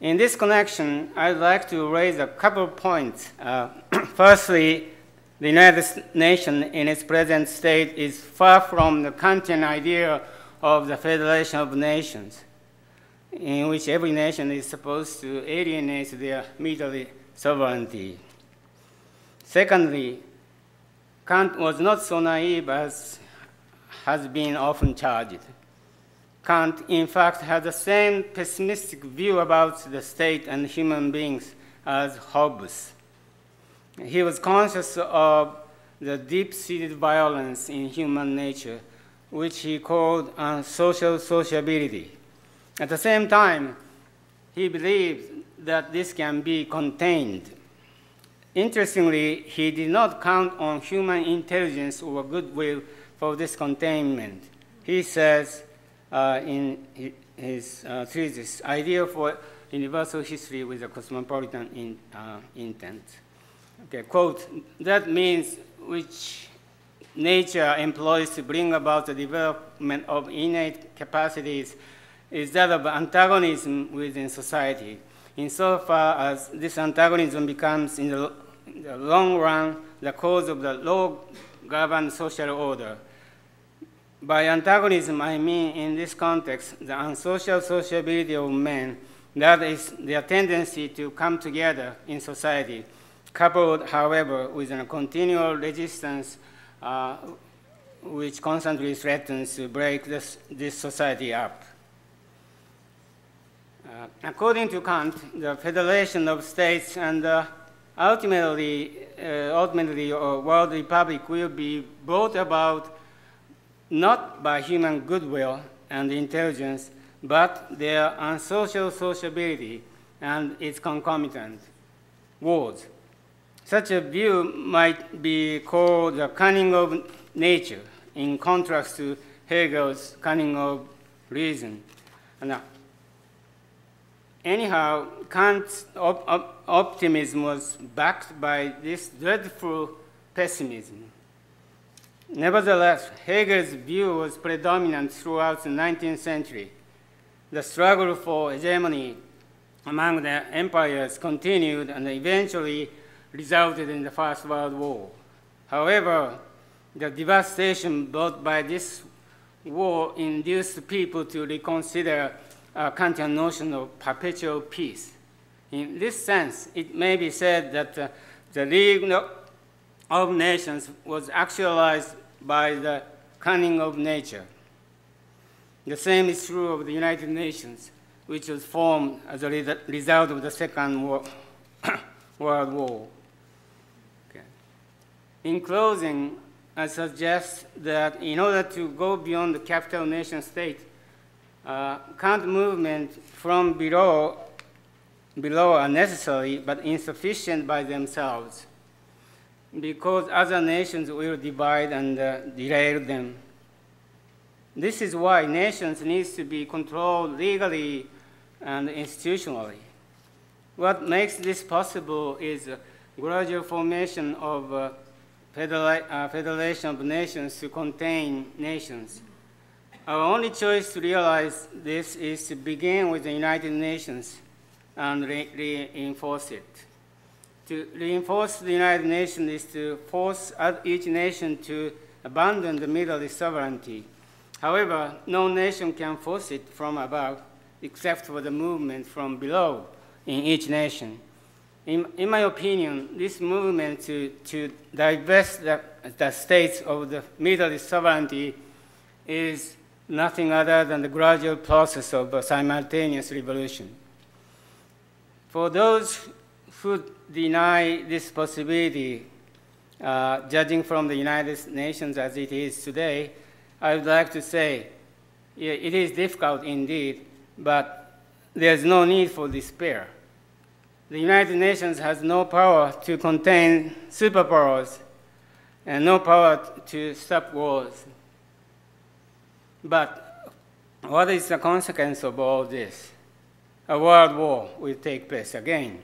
In this connection, I'd like to raise a couple of points. Firstly, the United Nations in its present state is far from the Kantian idea of the Federation of Nations, in which every nation is supposed to alienate their military sovereignty. Secondly, Kant was not so naive as has been often charged. Kant, in fact, had the same pessimistic view about the state and human beings as Hobbes. He was conscious of the deep-seated violence in human nature, which he called social sociability. At the same time, he believed that this can be contained. Interestingly, he did not count on human intelligence or goodwill for this containment. He says in his thesis, Idea for Universal History with a Cosmopolitan Intent. Okay, quote, that means which nature employs to bring about the development of innate capacities is that of antagonism within society, insofar as this antagonism becomes, in the long run, the cause of the law-governed social order. By antagonism, I mean, in this context, the unsocial sociability of men, that is, their tendency to come together in society, coupled, however, with a continual resistance which constantly threatens to break this society up. According to Kant, the federation of states and ultimately a world republic will be brought about not by human goodwill and intelligence, but their unsocial sociability and its concomitant wars. Such a view might be called the cunning of nature, in contrast to Hegel's cunning of reason. Now, anyhow, Kant's optimism was backed by this dreadful pessimism. Nevertheless, Hegel's view was predominant throughout the 19th century. The struggle for hegemony among the empires continued and eventually resulted in the First World War. However, the devastation brought by this war induced people to reconsider a Kantian notion of perpetual peace. In this sense, it may be said that the League of Nations was actualized by the cunning of nature. The same is true of the United Nations, which was formed as a result of the Second World War. Okay. In closing, I suggest that in order to go beyond the capital nation state, Kant movement from below are necessary but insufficient by themselves, because other nations will divide and derail them. This is why nations need to be controlled legally and institutionally. What makes this possible is a gradual formation of federation of nations to contain nations. Our only choice to realize this is to begin with the United Nations and reinforce it. To reinforce the United Nations is to force each nation to abandon the military sovereignty. However, no nation can force it from above, except for the movement from below in each nation. In my opinion, this movement to divest the states of the military sovereignty is nothing other than the gradual process of a simultaneous revolution. For those who deny this possibility, judging from the United Nations as it is today, I would like to say, yeah, it is difficult indeed, but there's no need for despair. The United Nations has no power to contain superpowers and no power to stop wars. But what is the consequence of all this? A world war will take place again.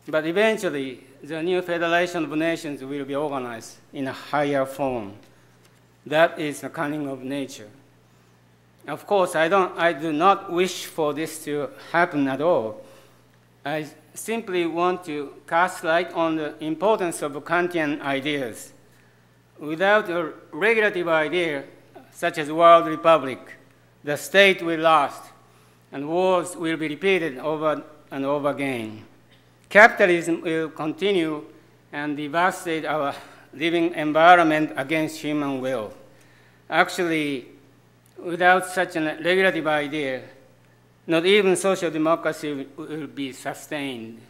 But eventually, the new Federation of Nations will be organized in a higher form. That is the cunning of nature. Of course, I do not wish for this to happen at all, I simply want to cast light on the importance of Kantian ideas. Without a regulative idea, such as world republic, the state will last, and wars will be repeated over and over again. Capitalism will continue and devastate our living environment against human will. Actually, without such a regulative idea, not even social democracy will be sustained.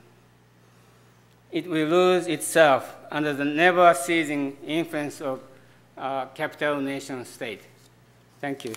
It will lose itself under the never-ceasing influence of capital nation state. Thank you.